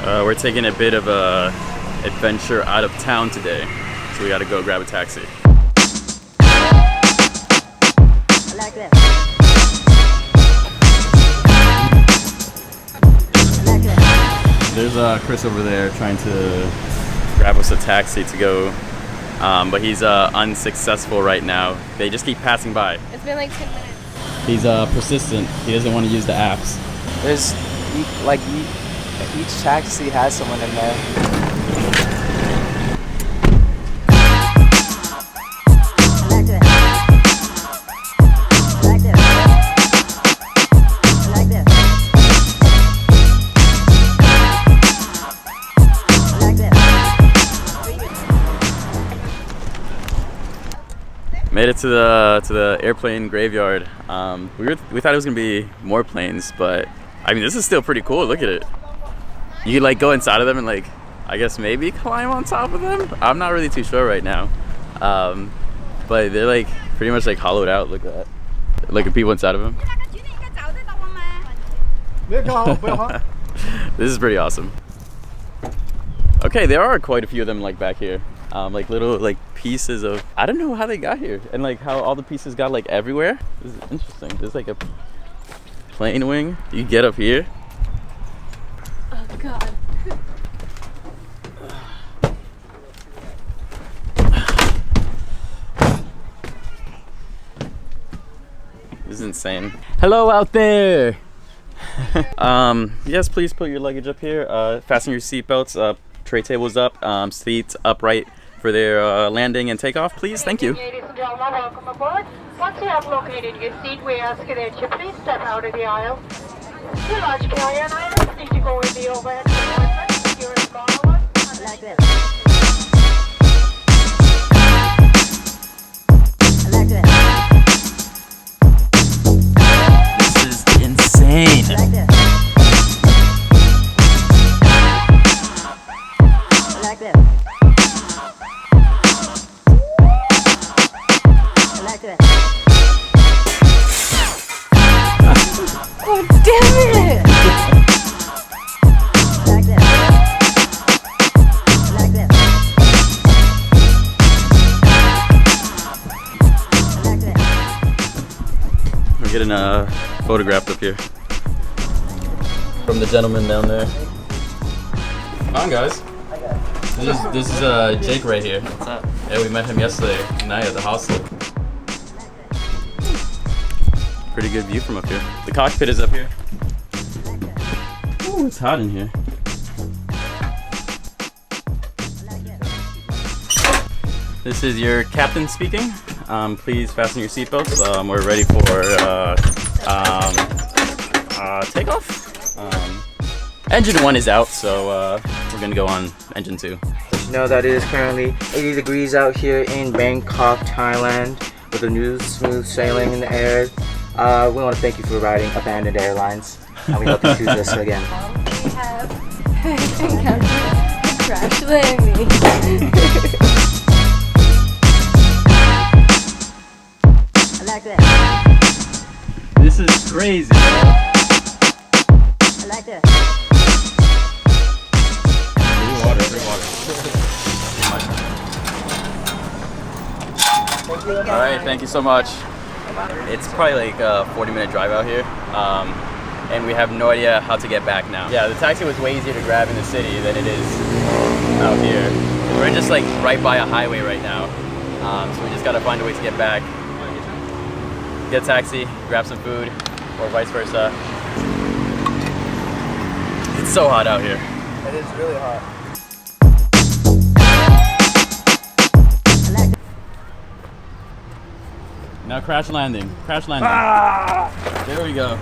We're taking a bit of a adventure out of town today, so we gotta go grab a taxi. I like that. I like that. There's Chris over there trying to grab us a taxi to go, but he's unsuccessful right now. They just keep passing by. It's been like 10 minutes. He's persistent. He doesn't want to use the apps. There's each taxi has someone in there. I like that. I like that. I like that. I like that. Made it to the airplane graveyard. We thought it was gonna be more planes, but I mean this is still pretty cool. Look at it. You could like go inside of them and like I guess maybe climb on top of them. I'm not really too sure right now, but they're like pretty much like hollowed out. Look at that. Look at people inside of them. This is pretty awesome. Okay, there are quite a few of them like back here. Like little like pieces of, I don't know how they got here and like how all the pieces got like everywhere. This is interesting. There's like a plane wing. You get up here. Oh god. This is insane. Hello out there. Yes, please put your luggage up here. Fasten your seatbelts. Tray tables up. Seats upright for their landing and takeoff, please. Thank you. Ladies and gentlemen, welcome aboard. Once you have located your seat, we ask that you please step out of the aisle. Your large carry-on items need to go in the overhead compartment. If you're a smaller one, I like that. I like that. This is insane. I like that. I like that. I like that. Oh damn it! I like that. I like that. I like that. We're getting photographed up here from the gentleman down there. Come on, guys. This is Jake right here. What's up? Yeah, we met him yesterday night at the hostel. Pretty good view from up here. The cockpit is up here. Ooh, it's hot in here. This is your captain speaking. Please fasten your seatbelts. We're ready for takeoff. Engine 1 is out, so we're gonna go on engine 2. You know that it is currently 80 degrees out here in Bangkok, Thailand, with a new smooth sailing in the air. We want to thank you for riding Abandoned Airlines, and we hope you choose us again. We have encountered a crash landing. I like that. This is crazy. I like that. Free water, free water. All right, thank you so much. It's probably like a 40-minute drive out here, and we have no idea how to get back now. Yeah, the taxi was way easier to grab in the city than it is out here. We're just like right by a highway right now, so we just gotta find a way to get back. Get a taxi, grab some food, or vice versa. It's so hot out here. It is really hot. Now crash landing. Crash landing. Ah! There we go.